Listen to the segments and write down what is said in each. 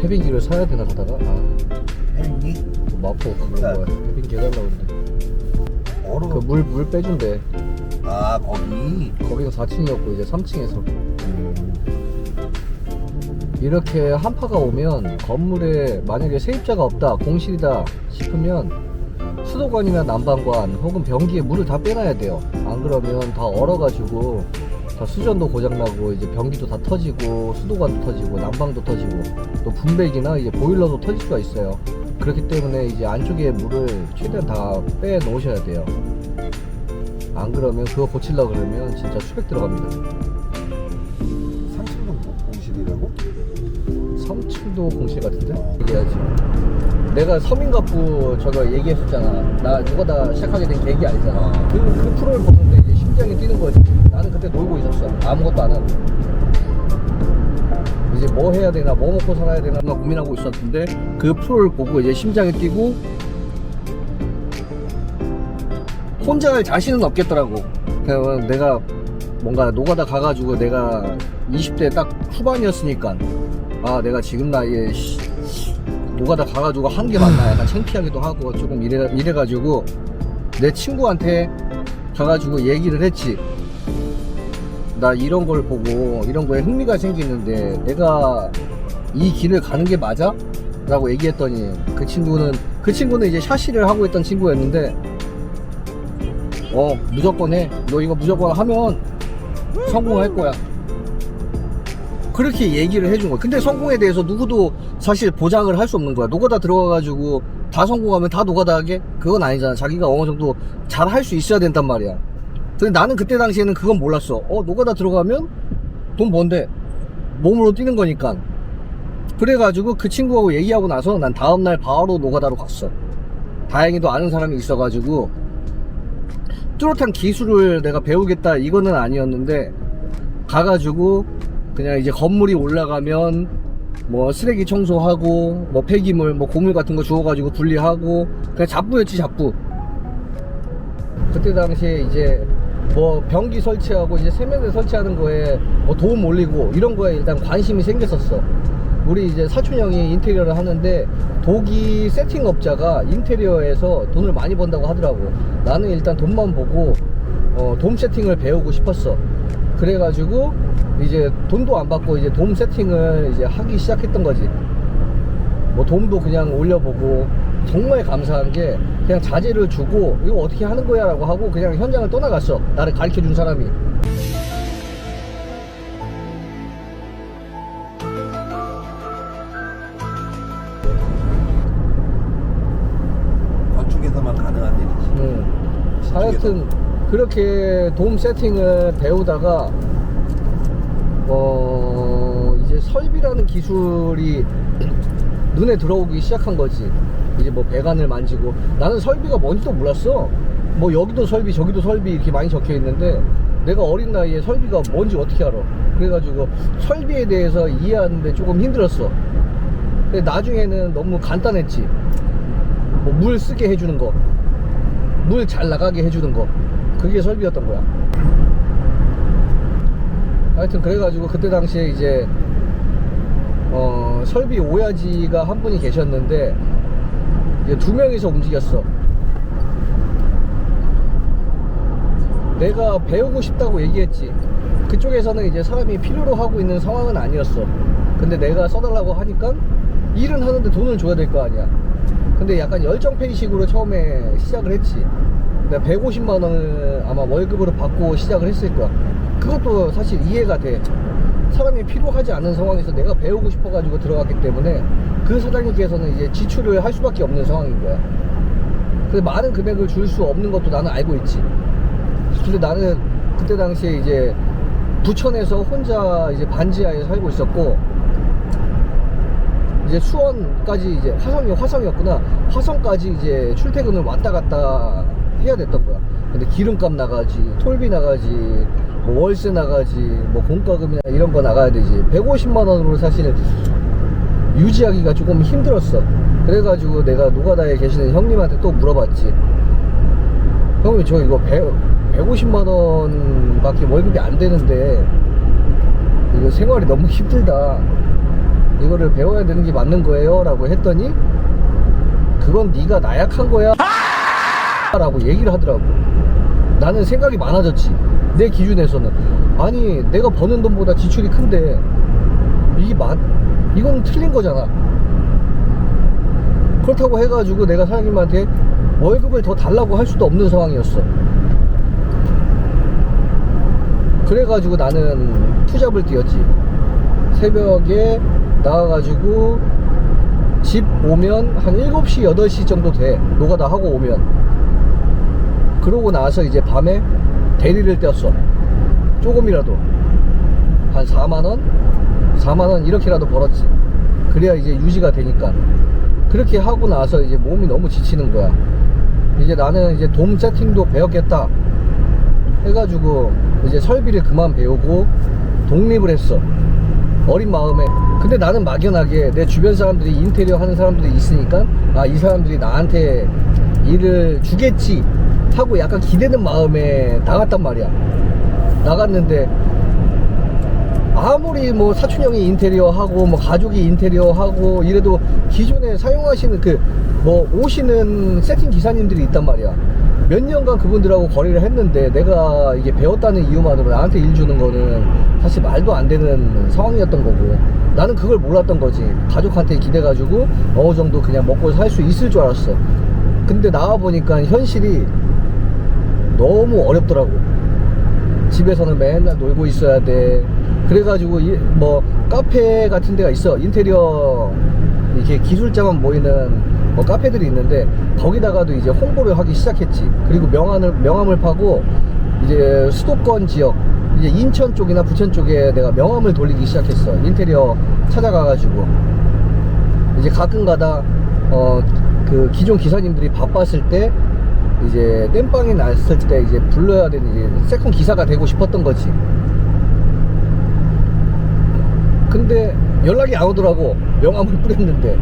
해빙기를 사야 되나 하다가 헬기? 마포 그거 뭐야 해빙기 해달라고 그러는데 얼어. 그 물 빼준대. 아 거기. 거기가 4층이었고 이제 3층에서 이렇게 한파가 오면 건물에 만약에 세입자가 없다 공실이다 싶으면 수도관이나 난방관 혹은 변기에 물을 다 빼놔야 돼요. 안 그러면 다 얼어가지고 다 수전도 고장나고 이제 변기도 다 터지고 수도관도 터지고 난방도 터지고 또 분배기나 이제 보일러도 터질 수가 있어요. 그렇기 때문에 이제 안쪽에 물을 최대한 다 빼 놓으셔야 돼요. 안 그러면 그거 고치려고 그러면 진짜 수백 들어갑니다. 3층도 공실이라고? 3층도 공실 같은데? 얘기해야지. 내가 서민갑부 저거 얘기했었잖아. 나 누가다 시작하게 된 계획이 아니잖아. 그 프로를 보는데 이제 심장이 뛰는 거지. 나는 그때 놀고 있었어. 아무것도 안 하고. 이제 뭐 해야 되나, 뭐 먹고 살아야 되나 고민하고 있었는데 그 프로를 보고 이제 심장이 뛰고 혼자 할 자신은 없겠더라고. 그래서 내가 뭔가 노가다 가가지고 내가 20대 딱 후반이었으니까 아 내가 지금 나이에 노가다 가가지고 한 게 맞나 약간 창피하기도 하고 조금 이래가지고 내 친구한테 가가지고 얘기를 했지. 나 이런 걸 보고 이런 거에 흥미가 생기는데 내가 이 길을 가는 게 맞아? 라고 얘기했더니 그 친구는 이제 샤시를 하고 있던 친구였는데 무조건 해. 너 이거 무조건 하면 성공할 거야. 그렇게 얘기를 해준 거야. 근데 성공에 대해서 누구도 사실 보장을 할 수 없는 거야. 노가다 들어가가지고 다 성공하면 다 노가다 하게? 그건 아니잖아. 자기가 어느 정도 잘 할 수 있어야 된단 말이야. 근데 나는 그때 당시에는 그건 몰랐어. 노가다 들어가면 돈 번대. 몸으로 뛰는 거니까. 그래가지고 그 친구하고 얘기하고 나서 난 다음날 바로 노가다로 갔어. 다행히도 아는 사람이 있어가지고 뚜렷한 기술을 내가 배우겠다 이거는 아니었는데 가가지고 그냥 이제 건물이 올라가면 뭐 쓰레기 청소하고 뭐 폐기물 뭐 고물 같은 거 주워가지고 분리하고 그냥 잡부였지 잡부. 그때 당시에 이제 뭐 변기 설치하고 이제 세면대 설치하는 거에 뭐 도움 올리고 이런 거에 일단 관심이 생겼었어. 우리 이제 사촌 형이 인테리어를 하는데 도기 세팅업자가 인테리어에서 돈을 많이 번다고 하더라고. 나는 일단 돈만 보고 돔 세팅을 배우고 싶었어. 그래가지고 이제 돈도 안 받고 이제 돔 세팅을 이제 하기 시작했던 거지. 뭐 돔도 그냥 올려보고 정말 감사한 게 그냥 자재를 주고 이거 어떻게 하는 거야 라고 하고 그냥 현장을 떠나갔어. 나를 가르쳐준 사람이. 건축에서만 가능한 일이지. 하여튼 그렇게 돔 세팅을 배우다가 이제 설비라는 기술이 눈에 들어오기 시작한 거지. 이제 뭐 배관을 만지고 나는 설비가 뭔지도 몰랐어. 뭐 여기도 설비 저기도 설비 이렇게 많이 적혀 있는데 내가 어린 나이에 설비가 뭔지 어떻게 알아. 그래가지고 설비에 대해서 이해하는데 조금 힘들었어. 근데 나중에는 너무 간단했지. 뭐 물 쓰게 해주는 거, 물 잘 나가게 해주는 거, 그게 설비였던 거야. 하여튼 그래가지고 그때 당시에 이제 설비 오야지가 한 분이 계셨는데 이제 2명이서 움직였어. 내가 배우고 싶다고 얘기했지. 그쪽에서는 이제 사람이 필요로 하고 있는 상황은 아니었어. 근데 내가 써달라고 하니까 일은 하는데 돈을 줘야 될 거 아니야. 근데 약간 열정페이식으로 처음에 시작을 했지. 내가 150만 원을 아마 월급으로 받고 시작을 했을 거야. 그것도 사실 이해가 돼. 사람이 필요하지 않은 상황에서 내가 배우고 싶어가지고 들어갔기 때문에 그 사장님께서는 이제 지출을 할 수밖에 없는 상황인 거야. 근데 많은 금액을 줄 수 없는 것도 나는 알고 있지. 근데 나는 그때 당시에 이제 부천에서 혼자 이제 반지하에 살고 있었고 이제 수원까지 이제 화성이었구나. 화성까지 이제 출퇴근을 왔다 갔다 해야 됐던 거야. 근데 기름값 나가지, 톨비 나가지, 뭐 월세 나가지, 뭐 공과금이나 이런 거 나가야 되지. 150만 원으로 사실 유지하기가 조금 힘들었어. 그래가지고 내가 노가다에 계시는 형님한테 또 물어봤지. 형님 저 이거 150만 원 밖에 월급이 안 되는데 이거 생활이 너무 힘들다. 이거를 배워야 되는 게 맞는 거예요 라고 했더니 그건 네가 나약한 거야 라고 얘기를 하더라고. 나는 생각이 많아졌지. 내 기준에서는 아니 내가 버는 돈보다 지출이 큰데 이건 틀린 거잖아. 그렇다고 해가지고 내가 사장님한테 월급을 더 달라고 할 수도 없는 상황이었어. 그래가지고 나는 투잡을 뛰었지. 새벽에 나와가지고 집 오면 한 7시 8시 정도 돼. 노가다 하고 오면. 그러고 나서 이제 밤에 대리를 떼었어. 조금이라도 한 4만원 이렇게라도 벌었지. 그래야 이제 유지가 되니까. 그렇게 하고 나서 이제 몸이 너무 지치는 거야. 이제 나는 이제 돔 세팅도 배웠겠다 해가지고 이제 설비를 그만 배우고 독립을 했어. 어린 마음에. 근데 나는 막연하게 내 주변 사람들이 인테리어 하는 사람들이 있으니까 아, 이 사람들이 나한테 일을 주겠지 하고 약간 기대는 마음에 나갔단 말이야. 나갔는데 아무리 뭐 사촌형이 인테리어 하고 뭐 가족이 인테리어 하고 이래도 기존에 사용하시는 그 뭐 오시는 세팅 기사님들이 있단 말이야. 몇 년간 그분들하고 거래를 했는데 내가 이게 배웠다는 이유만으로 나한테 일 주는 거는 사실 말도 안 되는 상황이었던 거고, 나는 그걸 몰랐던 거지. 가족한테 기대가지고 어느 정도 그냥 먹고 살 수 있을 줄 알았어. 근데 나와보니까 현실이 너무 어렵더라고. 집에서는 맨날 놀고 있어야 돼. 그래가지고 뭐 카페 같은 데가 있어. 인테리어 이렇게 기술자만 모이는 뭐 카페들이 있는데 거기다가도 이제 홍보를 하기 시작했지. 그리고 명함을 파고 이제 수도권 지역 이제 인천 쪽이나 부천 쪽에 내가 명함을 돌리기 시작했어. 인테리어 찾아가가지고 이제 가끔가다 그 기존 기사님들이 바빴을 때 이제 땜빵이 났을 때 이제 불러야 되는 이제 세컨 기사가 되고 싶었던 거지. 근데 연락이 안 오더라고. 명함을 뿌렸는데.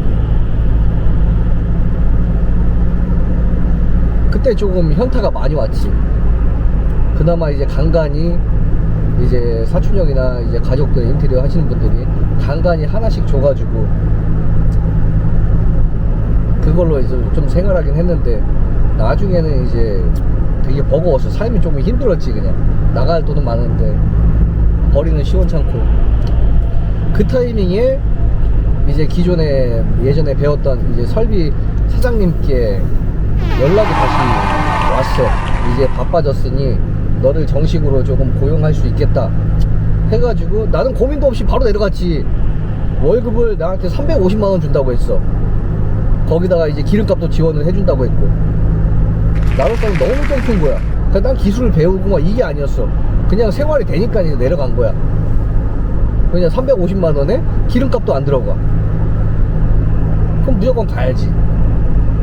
그때 조금 현타가 많이 왔지. 그나마 이제 간간히 이제 사촌형이나 이제 가족들 인테리어 하시는 분들이 간간히 하나씩 줘가지고 그걸로 이제 좀 생활하긴 했는데 나중에는 이제 되게 버거웠어. 삶이 조금 힘들었지. 그냥 나갈 돈은 많은데 버리는 시원찮고. 그 타이밍에 이제 기존에 예전에 배웠던 이제 설비 사장님께 연락이 다시 왔어. 이제 바빠졌으니 너를 정식으로 조금 고용할 수 있겠다 해가지고 나는 고민도 없이 바로 내려갔지. 월급을 나한테 350만원 준다고 했어. 거기다가 이제 기름값도 지원을 해준다고 했고. 나로서는 너무 땡큰 거야. 그러니까 난 기술을 배우고 막 이게 아니었어. 그냥 생활이 되니까 이제 내려간 거야. 그냥 350만원에 기름값도 안 들어가. 그럼 무조건 가야지.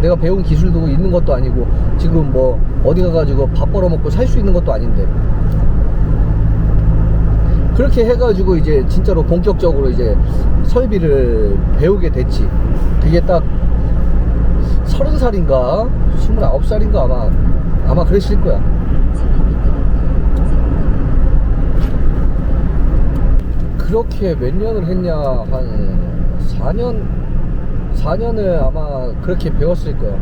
내가 배운 기술도 있는 것도 아니고 지금 뭐 어디 가가지고 밥 벌어먹고 살 수 있는 것도 아닌데. 그렇게 해가지고 이제 진짜로 본격적으로 이제 설비를 배우게 됐지. 그게 딱 30살인가 29살인가 아마 그랬을 거야. 그렇게 몇 년을 했냐, 한 4년을 아마 그렇게 배웠을 거야.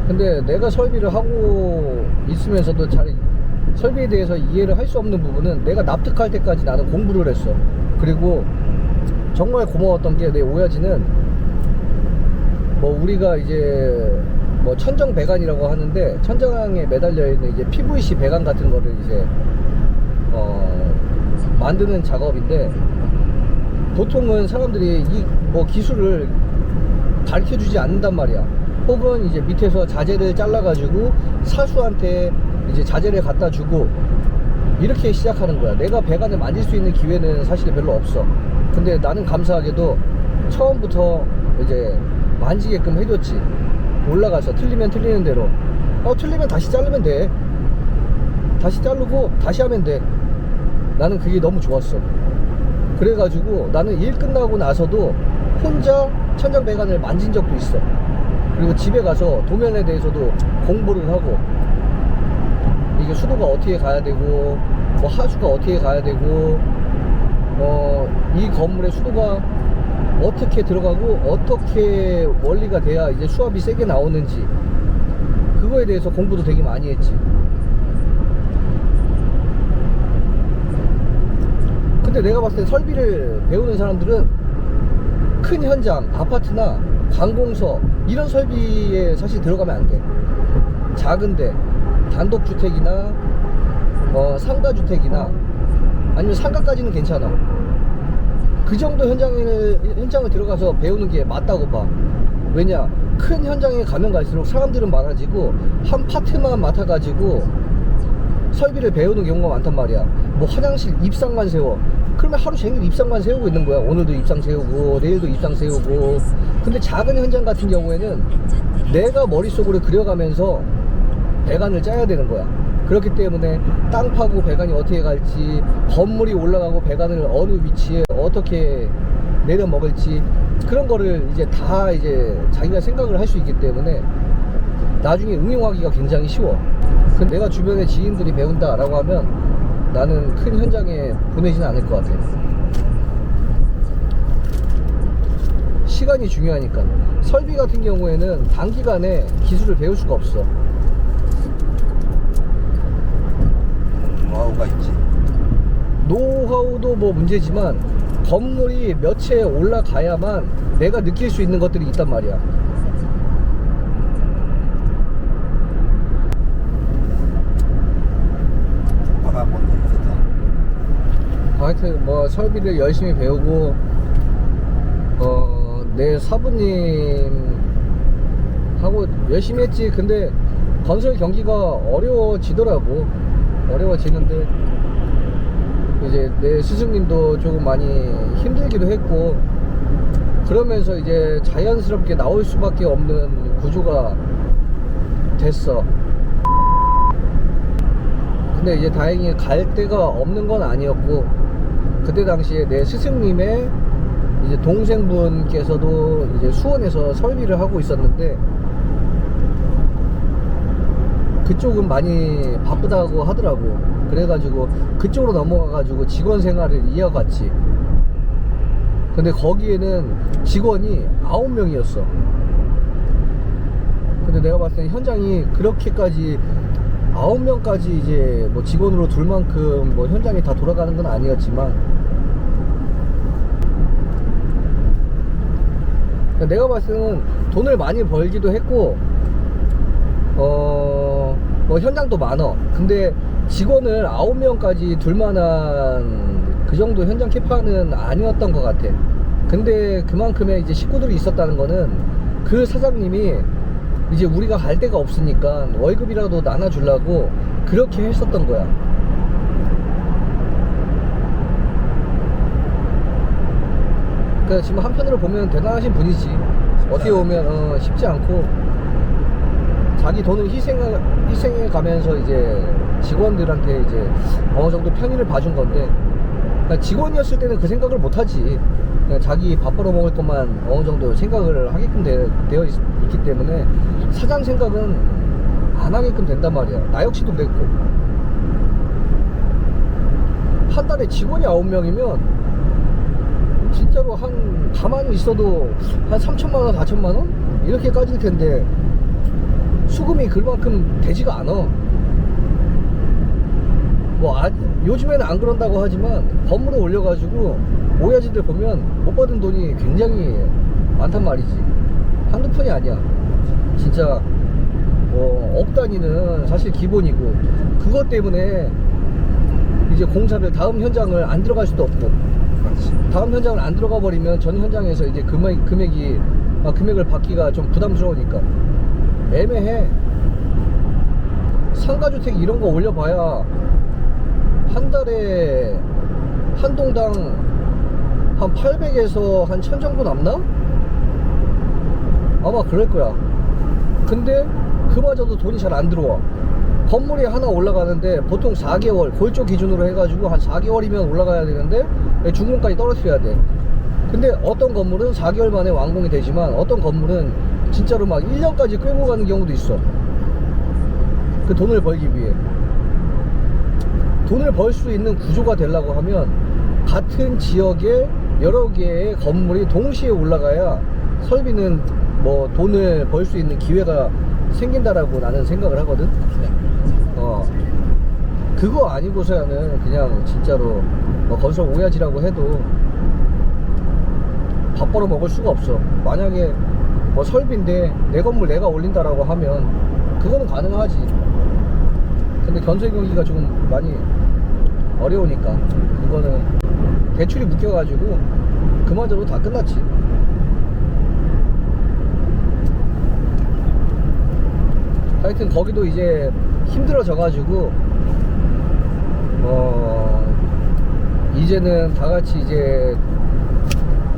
근데 내가 설비를 하고 있으면서도 잘 설비에 대해서 이해를 할 수 없는 부분은 내가 납득할 때까지 나는 공부를 했어. 그리고 정말 고마웠던 게 내 오야지는 뭐 우리가 이제 뭐 천정 배관이라고 하는데 천정에 매달려 있는 이제 PVC 배관 같은 거를 이제 만드는 작업인데 보통은 사람들이 이 뭐 기술을 가르쳐 주지 않는단 말이야. 혹은 이제 밑에서 자재를 잘라가지고 사수한테 이제 자재를 갖다 주고 이렇게 시작하는 거야. 내가 배관을 만질 수 있는 기회는 사실 별로 없어. 근데 나는 감사하게도 처음부터 이제 만지게끔 해줬지. 올라가서 틀리면 틀리는 대로 틀리면 다시 자르면 돼. 다시 자르고 다시 하면 돼. 나는 그게 너무 좋았어. 그래가지고 나는 일 끝나고 나서도 혼자 천장 배관을 만진 적도 있어. 그리고 집에 가서 도면에 대해서도 공부를 하고 이게 수도가 어떻게 가야 되고 뭐 하수가 어떻게 가야 되고 이 건물의 수도가 어떻게 들어가고 어떻게 원리가 돼야 이제 수압이 세게 나오는지 그거에 대해서 공부도 되게 많이 했지. 근데 내가 봤을 때 설비를 배우는 사람들은 큰 현장, 아파트나 관공서 이런 설비에 사실 들어가면 안 돼. 작은데 단독주택이나 상가주택이나 아니면 상가까지는 괜찮아. 그 정도 현장을 들어가서 배우는 게 맞다고 봐. 왜냐, 큰 현장에 가면 갈수록 사람들은 많아지고 한 파트만 맡아가지고 설비를 배우는 경우가 많단 말이야. 뭐 화장실 입상만 세워. 그러면 하루 종일 입상만 세우고 있는 거야. 오늘도 입상 세우고 내일도 입상 세우고. 근데 작은 현장 같은 경우에는 내가 머릿속으로 그려가면서 배관을 짜야 되는 거야. 그렇기 때문에 땅 파고 배관이 어떻게 갈지, 건물이 올라가고 배관을 어느 위치에 어떻게 내려 먹을지, 그런 거를 이제 다 이제 자기가 생각을 할 수 있기 때문에 나중에 응용하기가 굉장히 쉬워. 근데 내가 주변에 지인들이 배운다라고 하면 나는 큰 현장에 보내지는 않을 것 같아. 시간이 중요하니까. 설비 같은 경우에는 단기간에 기술을 배울 수가 없어. 노하우가 있지. 노하우도 뭐 문제지만 건물이 몇 채 올라가야만 내가 느낄 수 있는 것들이 있단 말이야. 하여튼 뭐 설비를 열심히 배우고 내 사부님 하고 열심히 했지. 근데 건설 경기가 어려워지더라고. 어려워지는데 이제 내 스승님도 조금 많이 힘들기도 했고, 그러면서 이제 자연스럽게 나올 수밖에 없는 구조가 됐어. 근데 이제 다행히 갈 데가 없는 건 아니었고, 그때 당시에 내 스승님의 이제 동생분께서도 이제 수원에서 설비를 하고 있었는데 그쪽은 많이 바쁘다고 하더라고. 그래가지고 그쪽으로 넘어가가지고 직원 생활을 이어갔지. 근데 거기에는 직원이 9명이었어. 근데 내가 봤을 때 현장이 그렇게까지 9명까지 이제 뭐 직원으로 둘 만큼 뭐 현장이 다 돌아가는 건 아니었지만, 내가 봤을 때는 돈을 많이 벌기도 했고 뭐 현장도 많어. 근데 직원을 9명까지 둘 만한 그 정도 현장 캐파는 아니었던 것 같아. 근데 그만큼의 이제 식구들이 있었다는 거는 그 사장님이 이제 우리가 갈 데가 없으니까 월급이라도 나눠주려고 그렇게 했었던 거야. 그러니까 지금 한편으로 보면 대단하신 분이지. 어떻게 보면 쉽지 않고 자기 돈을 희생해 가면서 이제 직원들한테 이제 어느 정도 편의를 봐준 건데, 그러니까 직원이었을 때는 그 생각을 못 하지. 그냥 자기 밥 벌어 먹을 것만 어느 정도 생각을 하게끔 되어 있기 때문에 사장 생각은 안 하게끔 된단 말이야. 나 역시도 그랬고. 한 달에 직원이 9명이면 진짜로 한 가만히 있어도 한 3천만원 4천만원 이렇게 까질 텐데 수금이 그만큼 되지가 않아. 뭐 요즘에는 안 그런다고 하지만 건물에 올려가지고 오야지들 보면 못 받은 돈이 굉장히 많단 말이지. 한두 푼이 아니야 진짜. 뭐 억 단위는 사실 기본이고, 그것 때문에 이제 공사를 다음 현장을 안 들어갈 수도 없고, 다음 현장을 안 들어가 버리면 전 현장에서 이제 금액을 받기가 좀 부담스러우니까 애매해. 상가주택 이런 거 올려봐야 한 달에 한 동당 한 800에서 한 1000 정도 남나? 아마 그럴 거야. 근데 그마저도 돈이 잘 안 들어와. 건물이 하나 올라가는데 보통 4개월 골조 기준으로 해가지고 한 4개월이면 올라가야 되는데 준공까지 떨어뜨려야 돼. 근데 어떤 건물은 4개월 만에 완공이 되지만 어떤 건물은 진짜로 막 1년까지 끌고 가는 경우도 있어. 그 돈을 벌기 위해. 돈을 벌 수 있는 구조가 되려고 하면 같은 지역에 여러 개의 건물이 동시에 올라가야 설비는 뭐 돈을 벌 수 있는 기회가 생긴다라고 나는 생각을 하거든. 그거 아니고서야는 그냥 진짜로 뭐 건설 오야지라고 해도 밥 벌어 먹을 수가 없어. 만약에 뭐 설비인데 내 건물 내가 올린다라고 하면 그거는 가능하지. 근데 건설 경기가 좀 많이 어려우니까 그거는 대출이 묶여가지고 그마저도 다 끝났지. 하여튼 거기도 이제 힘들어져가지고 이제는 다 같이 이제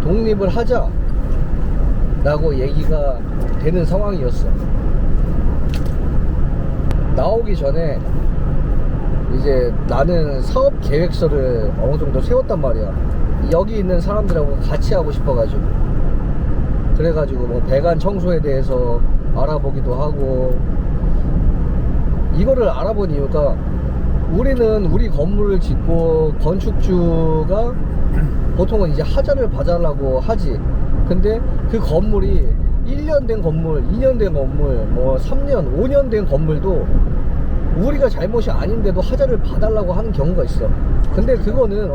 독립을 하자 라고 얘기가 되는 상황이었어. 나오기 전에 이제 나는 사업 계획서를 어느 정도 세웠단 말이야. 여기 있는 사람들하고 같이 하고 싶어가지고. 그래가지고 뭐 배관 청소에 대해서 알아보기도 하고. 이거를 알아본 이유가 우리는 우리 건물을 짓고 건축주가 보통은 이제 하자를 봐달라고 하지. 근데 그 건물이 1년 된 건물, 2년 된 건물, 뭐 3년, 5년 된 건물도 우리가 잘못이 아닌데도 하자를 봐달라고 하는 경우가 있어. 근데 그거는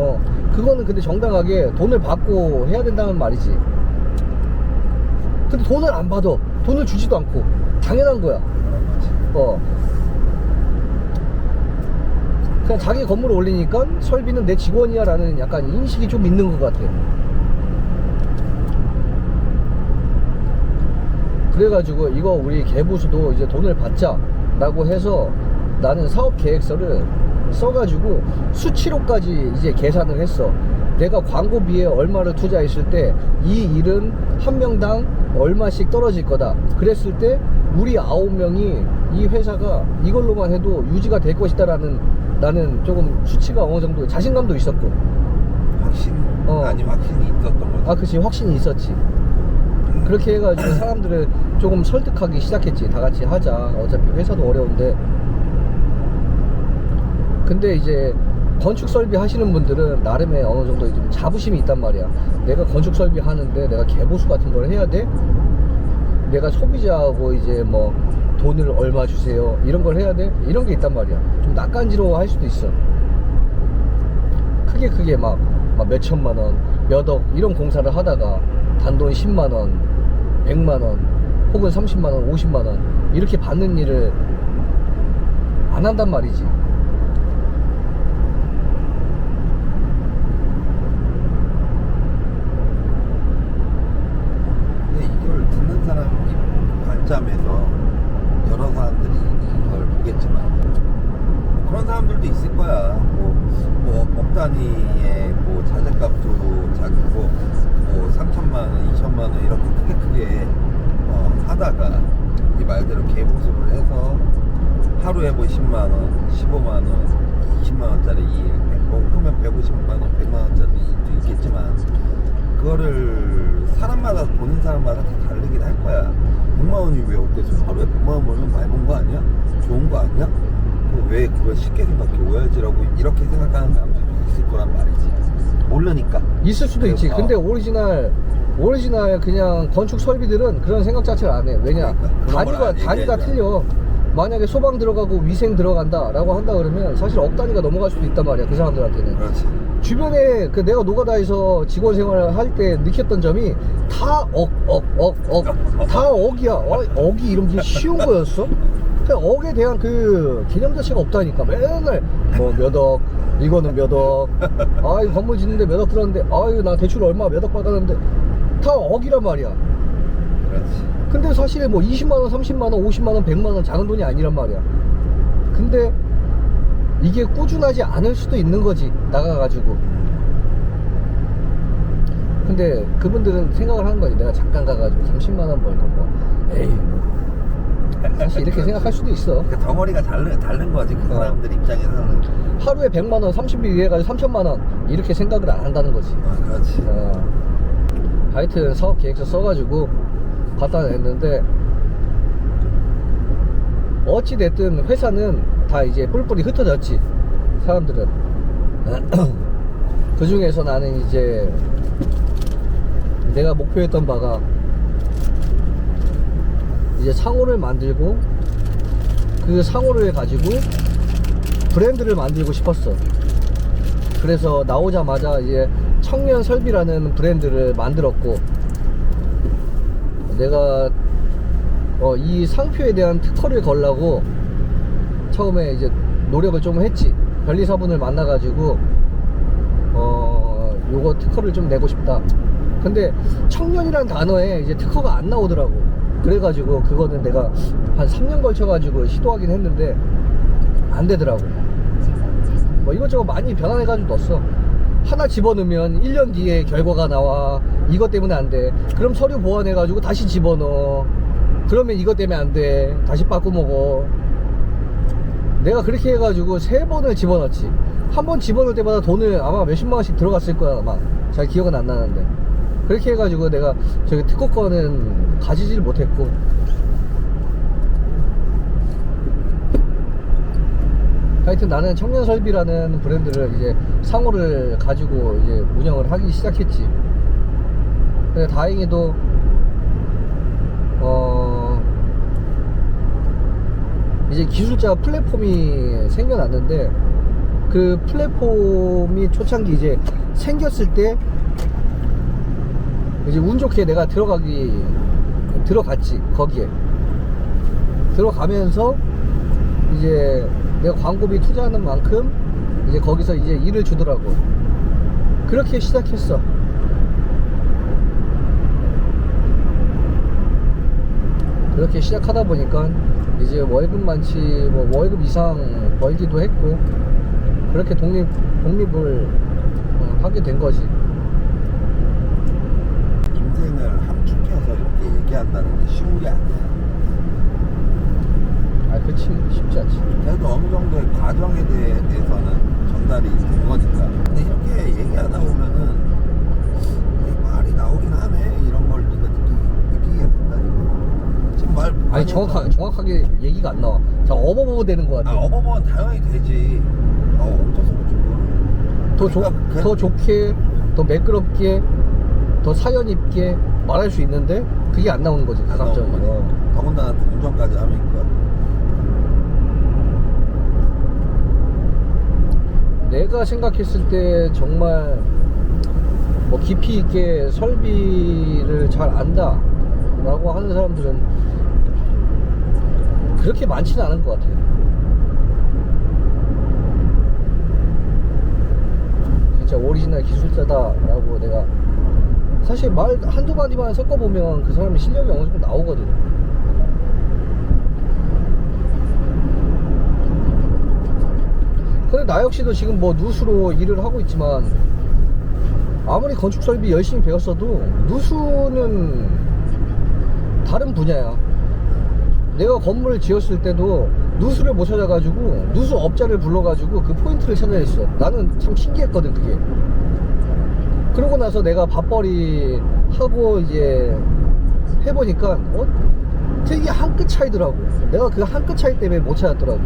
근데 정당하게 돈을 받고 해야 된다는 말이지. 근데 돈을 안 받아. 돈을 주지도 않고. 당연한 거야. 그냥 자기 건물을 올리니까 설비는 내 직원이야 라는 약간 인식이 좀 있는 것 같아. 그래가지고 이거 우리 개부수도 이제 돈을 받자 라고 해서 나는 사업 계획서를 써가지고 수치로까지 이제 계산을 했어. 내가 광고비에 얼마를 투자했을 때 이 일은 한 명당 얼마씩 떨어질 거다. 그랬을 때 우리 9명이 이 회사가 이걸로만 해도 유지가 될 것이다 라는 나는 조금 수치가 어느 정도 자신감도 있었고. 확신 아니면 확신이 있었던 거지. 그치, 확신이 있었지. 그렇게 해가지고 사람들을 조금 설득하기 시작했지. 다 같이 하자. 어차피 회사도 어려운데. 근데 이제 건축 설비 하시는 분들은 나름의 어느 정도 좀 자부심이 있단 말이야. 내가 건축 설비 하는데 내가 개보수 같은 걸 해야 돼? 내가 소비자하고 이제 뭐 돈을 얼마 주세요 이런 걸 해야 돼? 이런 게 있단 말이야. 좀 낯간지러워 할 수도 있어. 크게 막 몇천만 원, 몇억 이런 공사를 하다가 단돈 10만 원, 100만 원, 혹은 30만 원, 50만 원 이렇게 받는 일을 안 한단 말이지. 근데 이걸 듣는 사람 관점에서 여러 사람들이 이걸 보겠지만 그런 사람들도 있을 거야. 뭐 억 단위의 뭐 자재값도 작고 뭐 3천만 원, 2천만 원 이렇게 크게 하다가 이 말대로 개보수를 해서 하루에 뭐 10만 원, 15만 원, 20만 원짜리 일, 뭐 크면 150만 원, 100만 원짜리 일도 있겠지만 그거를 사람마다 보는 사람마다 다 다르긴 할 거야. 100만 원이 왜 어때서 하루에 100만 원 벌면 많이 번 거 아니야? 좋은 거 아니야? 왜 그걸 쉽게 생각해? 오야지라고 이렇게 생각하는 사람들도 있을 거란 말이지. 모르니까. 있을 수도 있지. 근데 오리지널 그냥 건축 설비들은 그런 생각 자체를 안 해. 왜냐? 그러니까. 단위가 틀려. 만약에 소방 들어가고 위생 들어간다 라고 한다 그러면 사실 억 단위가 넘어갈 수도 있단 말이야. 그 사람들한테는. 그렇지. 주변에 내가 노가다에서 직원 생활을 할 때 느꼈던 점이 다 다 억이야. 억이 이런 게 쉬운 거였어? 억에 대한 그 개념 자체가 없다니까. 맨날 뭐 몇 억, 이거는 몇 억, 이거 건물 짓는데 몇 억 들었는데, 이거 나 대출 얼마 몇 억 받았는데 다 억이란 말이야. 그렇지. 근데 사실 뭐 20만원, 30만원, 50만원, 100만원 작은 돈이 아니란 말이야. 근데 이게 꾸준하지 않을 수도 있는 거지, 나가가지고. 근데 그분들은 생각을 하는 거지. 내가 잠깐 가가지고 30만원 벌고 뭐 에이 뭐 사실 이렇게 생각할 수도 있어. 그 덩어리가 다른 거지. 그 사람들 입장에서는. 하루에 100만원, 30일 해가지고 3천만원 이렇게 생각을 안 한다는 거지. 그렇지. 하여튼 사업 계획서 써가지고 갖다 냈는데 어찌됐든 회사는 다 이제 뿔뿔이 흩어졌지. 사람들은. 그 중에서 나는 이제 내가 목표했던 바가 이제 상호를 만들고 그 상호를 가지고 브랜드를 만들고 싶었어. 그래서 나오자마자 이제 청년설비라는 브랜드를 만들었고, 내가 이 상표에 대한 특허를 걸라고 처음에 이제 노력을 좀 했지. 변리사분을 만나가지고 요거 특허를 좀 내고 싶다. 근데 청년이란 단어에 이제 특허가 안 나오더라고. 그래가지고 그거는 내가 한 3년 걸쳐가지고 시도하긴 했는데 안 되더라고. 뭐 이것저것 많이 변환해가지고 넣었어. 하나 집어넣으면 1년 뒤에 결과가 나와. 이것 때문에 안 돼. 그럼 서류 보완해가지고 다시 집어넣어. 그러면 이것 때문에 안 돼. 다시 바꿔먹어. 내가 그렇게 해가지고 3번을 집어넣었지. 한 번 집어넣을 때마다 돈을 아마 몇십만 원씩 들어갔을 거야. 아마 잘 기억은 안 나는데, 그렇게 해가지고 내가 저기 특허권은 가지질 못했고, 하여튼 나는 청년설비라는 브랜드를 이제 상호를 가지고 이제 운영을 하기 시작했지. 근데 다행히도 이제 기술자 플랫폼이 생겨났는데, 그 플랫폼이 초창기 이제 생겼을 때 이제 운 좋게 내가 들어갔지. 거기에 들어가면서 이제 내가 광고비 투자하는 만큼 이제 거기서 이제 일을 주더라고. 그렇게 시작했어. 그렇게 시작하다 보니까 이제 월급 많지, 뭐 월급 이상 벌기도 했고, 그렇게 독립을 하게 된 거지. 인생을 함축해서 이렇게 얘기한다는 게 쉬운 게 아니야. 아, 그치. 쉽지 않지. 그래도 어느 정도의 과정에 대해서는 전달이 된 거니까. 근데 이렇게 얘기하다 보면은 이게 말이 나오긴 하네. 이런 걸 네가 느끼게 된다니까. 지금 말 아니, 정확하게 얘기가 안 나와. 자, 어버버 되는 거 같아. 어버버는 당연히 되지. 어쩌서 그러지. 더 좋게, 더 매끄럽게, 더 사연 있게 말할 수 있는데 그게 안 나오는 거지. 그 감정이. 더군다나 운전까지 하니까. 내가 생각했을 때 정말 뭐 깊이 있게 설비를 잘 안다 라고 하는 사람들은 그렇게 많지는 않은 것 같아요. 진짜 오리지널 기술자다 라고 내가 사실 말 한두 마디만 섞어보면 그 사람의 실력이 어느 정도 나오거든. 근데 나 역시도 지금 뭐 누수로 일을 하고 있지만, 아무리 건축 설비 열심히 배웠어도 누수는 다른 분야야. 내가 건물을 지었을 때도 누수를 못 찾아가지고 누수 업자를 불러가지고 그 포인트를 찾아냈어. 나는 참 신기했거든 그게. 그러고 나서 내가 밥벌이 하고 이제 해보니까 되게 한 끗 차이더라고. 내가 그 한 끗 차이 때문에 못 찾았더라고.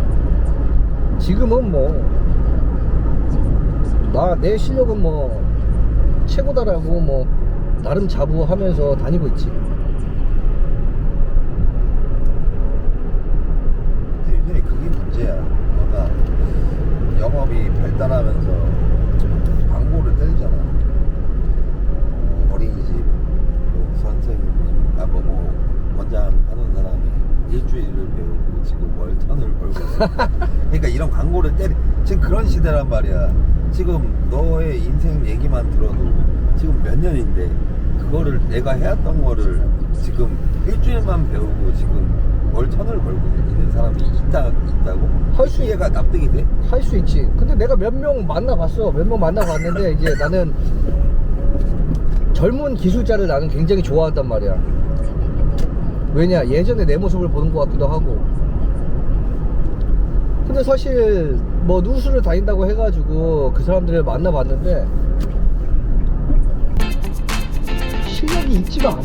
지금은 뭐 내 실력은 뭐 최고다라고 뭐 나름 자부하면서 다니고 있지. 근데 요즘에 그게 문제야. 너가 영업이 발달하면서 광고를 때리잖아. 어린이집 선생님, 뭐 원장 하는 사람이 일주일을 배우고 지금 월턴을 벌고 있어. 그러니까 이런 광고를 지금 그런 시대란 말이야. 지금 너의 인생 얘기만 들어도 지금 몇 년인데 그거를 내가 해왔던 거를 지금 일주일만 배우고 지금 월턴을 벌고 있는 사람이 있다고? 이해가 납득이 돼? 할 수 있지. 근데 내가 몇 명 만나봤어. 몇 명 만나봤는데 이제 나는 젊은 기술자를 나는 굉장히 좋아한단 말이야. 왜냐, 예전에 내 모습을 보는 것 같기도 하고. 근데 사실 뭐 누수를 다닌다고 해가지고 그 사람들을 만나봤는데 실력이 있지가 않아.